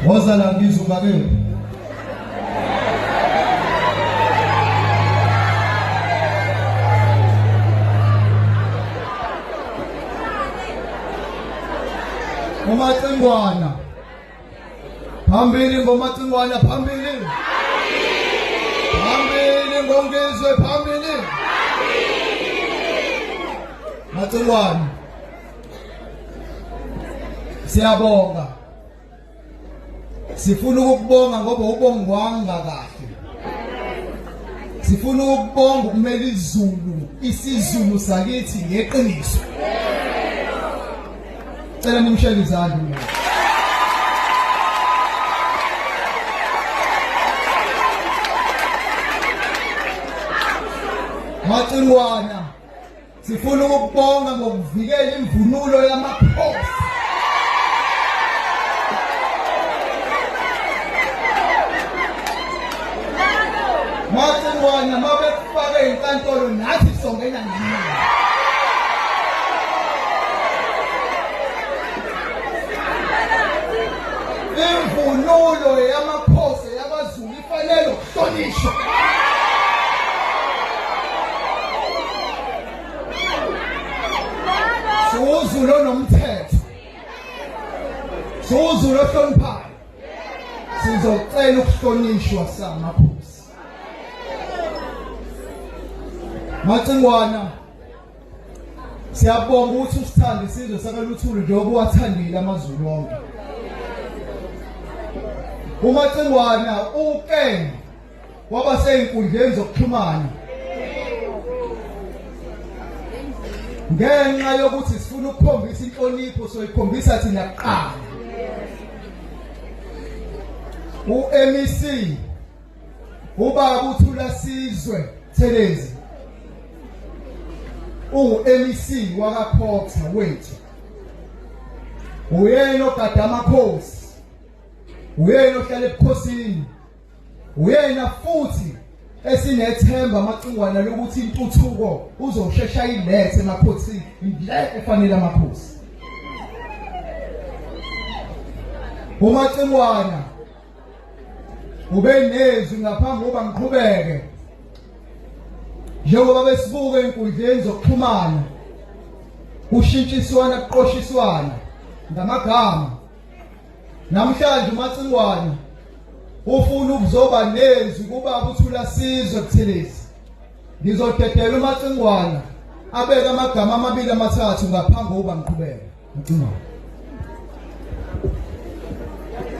Woza la ngizwe ngakini. Ngomacingwana. Phambili ngomacingwana phambili. Phambili ngongizwe phambili. Macingwana. Siyabonga. Sifuna ukubonga ngoba ubongwanga kahle. Sifuna ukubonga ukumela izulu, isizulu sakithi ngeqiniso. Cela nimshele izandla. Macingwana, sifuna ukubonga ngokuvikela imvunulo yamakhosi. Macingwana mabekufaka inkantolo nathi songena ngini. Imvunulo yamakhosi yabaZulu ifanele ukuhlonishwa. Suzulu onomthetho. Suzulu ohloniphayo. Sizocela ukuhlonishwa samakhosi. Macingwana, siyabonga ukuthi usithanda isizwe sakaLuthuli njengoba uwathandile amaZulu onke. uMacingwana uke waba seyinkundleni zokuxhumana ngenxa yokuthi sifuna ukukhombisa inhlonipho soyikhombisa thina kuqala. uMEC ubaba uThulasizwe Thelezi uMEC wakaPhoxa wethu, uyena ogada amakhosi, uyena ohlala ebukhosini, uyena futhi esinethemba Macingwana lokuthi intuthuko uzoshesha ilethe emakhosi indlela efanele amakhosi. uMacingwana ube nezwi ngaphambi kokuba ngiqhubeke, njengoba besibuka enkundleni zokuxhumana kushintshiswana kuqoshiswana ngamagama. Namhlanje uMacingwana ufuna ukuzoba nezwi kubaba uThulasizwe Buthelezi. Ngizodedela uMacingwana abeke amagama amabili amathathu ngaphambi kokuba ngiqhubeke. Macingwana.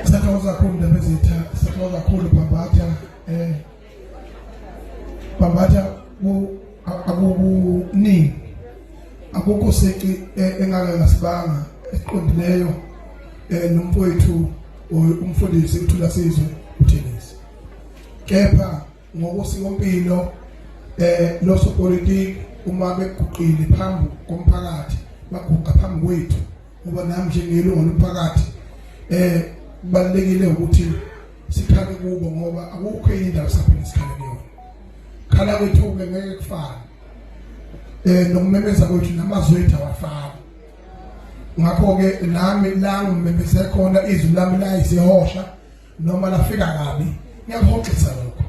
Sathokoza kakhulu ndabezitha, sathokoza kakhulu Bhambatha. Bhambatha akubuningi akukho seki engake ngasibanga eqondileyo nomfowethu umfundisi uThulasizwe Buthelezi. Kepha ngokosikompilo lo sopolitiki uma beguqile phambi komphakathi baguqa phambi kwethu ngoba nami njengelungu lomphakathi kubalekile ukuthi sikhale kubo ngoba akukho indaba saphela sikhale kuyona. Khala kwethu ngeke kufane nokumemeza kwethu namazwi ethu awafani. Ngakho ke nami la ngimemeze khona izwi lami la isihosha noma lafika kabi ngiyahoxisa lokho.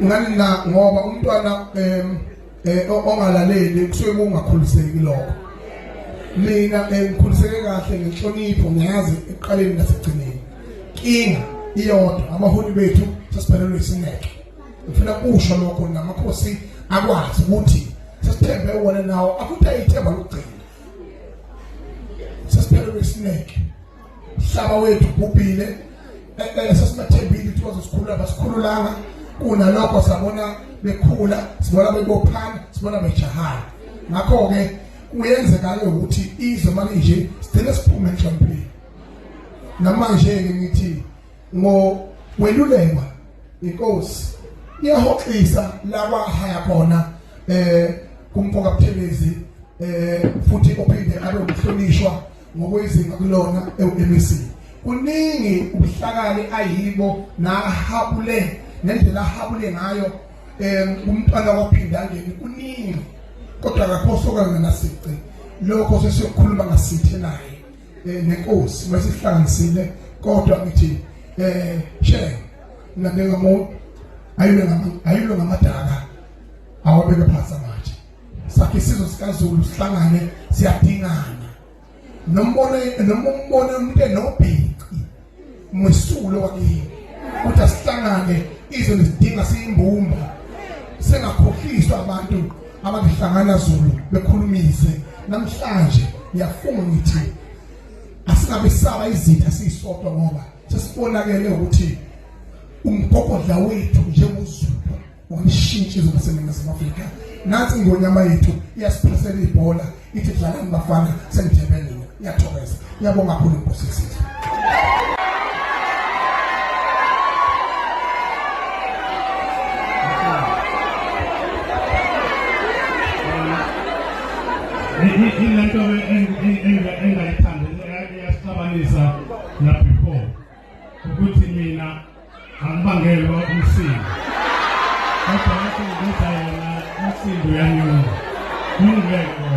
Ngani na ngoba umntwana ongalaleli kusuke kungakhuliseki lokho. Mina ngikhuliseke kahle ngenhlonipho ngiyazi eqaleni nasekugcineni. Kinga iyodwa abaholi bethu sasiphelelwe isineke. Ngifuna kusho lokho namakhosi akwazi ukuthi sasithembe wona nawo akutha ithemba lokugcina. Sasiphelelwe isineke. Hlaba wethu ubhile sasimathembile ukuthi bazosikhulula basikhululanga. Kunalokho sabona bekhula, sibona bebophana, sibona bejahana. Ngakho ke kuyenzeka ukuthi izwe manje sicela siphume enhloniphe. Namanje ke ngithi welulekwa inkosi iyahoxisa laba haya khona kumfoka Buthelezi futhi ophinde abe ukuhlonishwa ngokwezinga kulona eMEC. Kuningi ubuhlakani ayibo nahabule nendlela ahabule ngayo umntwana waphinda ngeni kuningi kodwa akakhosoka ngenasici lokho sesiyokhuluma ngasithi naye nenkosi masihlanganisile kodwa ngithi share nabeka mo ayilo ngamadaka awabeke phansi manje sakhe isizwe sikaZulu sihlangane siyadingana nombone umuntu enobhiki mwesulo wakini kodwa sihlangane izwe lisidinga siyimbumba sengakhohliswa abantu abahlangana Zulu bekhulumise namhlanje ngiyafunga ngithi asingabe saba izitha sisodwa ngoba sesibonakele ukuthi umgogodla wethu njengoZulu wamshintsha izwe laseNingizimu Afrika nansi ngonyama yethu iyasiphasela ibhola ithi dlalani bafana sengijebeleni iyathokoza ngiyabonga kakhulu inkosi yesizwe. Into engayithanda iyasixabanisa na before ukuthi mina angibangelwa umsindo kodwa lapho ngithi yena umsindo yanyuka ngingeke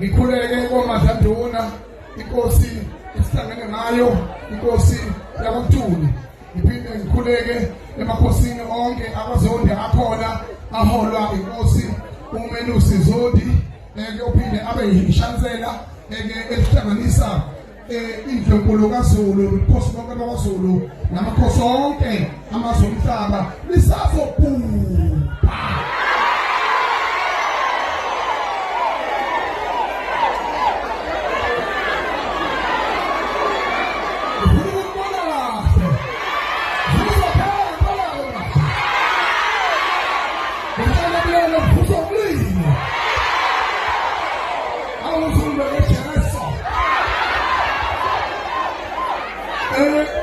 Ngikhuleke komadlanduna inkosi esihlangene ngayo inkosi yakuMtuli ngiphinde ngikhuleke emakhosini onke abazondi akhona aholwa inkosi uMelusi Zodi uphinde abe yishansela esihlanganisa indlonkulu kaZulu inkosi bonke bakwaZulu namakhosi onke amazwe omhlaba lisazobhubha.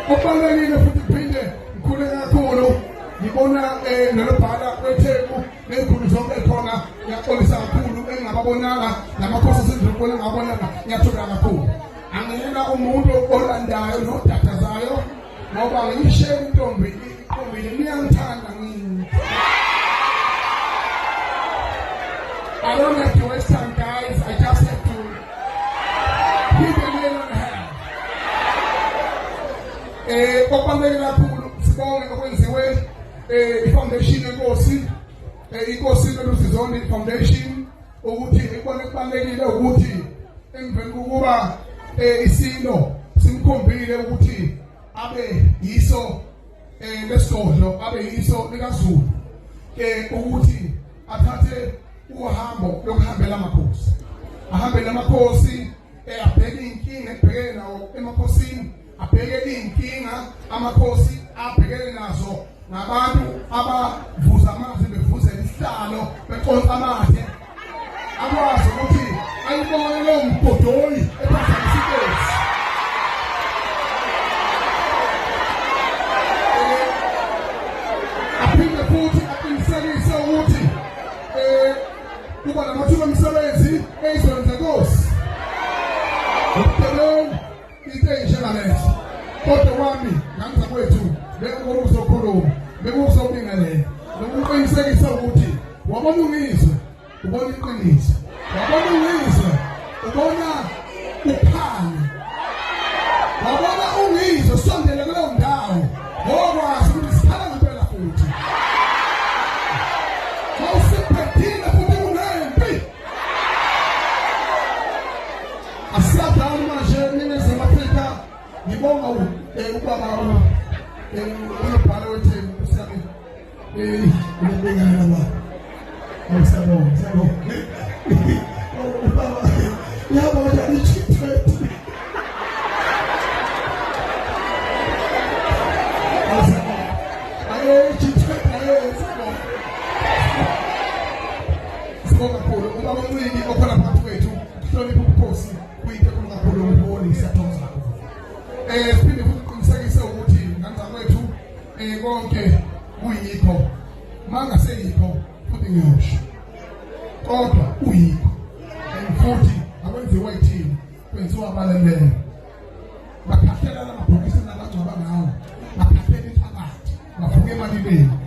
Okubalulekile futhi phinde ngikhuleke kakhulu ngibona nolubhala kwetheku nezikhulu zonke ekhona ngiyaxolisa kakhulu engingababonanga namakhosi asendlokweni engabonanga ngiyathola kakhulu angiyena umuntu olandayo nodadazayo ngoba ngiyishiye intombi niyangithanda ngini. I don't have to waste time guys, I just have to keep the nail on the head. Okubalulekile kakhulu sibonge okwenziwe i-foundation yenkosi inkosi Melusi Zondi Foundation ukuthi ikona kubalulekile ukuthi emveni kokuba isilo simkhombile ukuthi abe yiso lesodlo abe yiso likaZulu ukuthi athathe uhambo lokuhambela amakhosi ahambele amakhosi abheke inkinga ebhekene nawo emakhosini abheke inkinga amakhosi abhekene nazo nabantu abavuza amanzi bevuze isihlalo beqonqa amathe akwazi ukuthi ayibone lo mbhodoli ephazamisile kodwa wami ngamza kwethu bekuzokhuluma bekuzobingelela nokuqinisekisa ukuthi wabona ungizwe ubona iqiniso wabona ungizwe ubona uphanga wabona ungizwe sondele kuleyo ndawo ngokwazi ukuthi sikhala ngempela futhi mawusiphetile futhi kunempi asadala manje ningezima Afrika ngibonga ubaba unobhala wethembu usiyami ngibengana la Sabo ubaba yabo njani chiphet Sabo kakhulu ubaba unciki okhona phakathi kwethu hlonipha ubukhosi kuyinto enkulu kakhulu ngiboni siyathokoza kakhulu siphinde futhi uqinisekise ukuthi ngani kwethu konke kuyikho mangaseyikho futhi ngiyosho kodwa uyikho futhi akwenziwa yithini kwenziwa abalembele bakhahlela amabhokisi nabangcwaba ngawo bakhaphela iphakathi bavuke emalibeni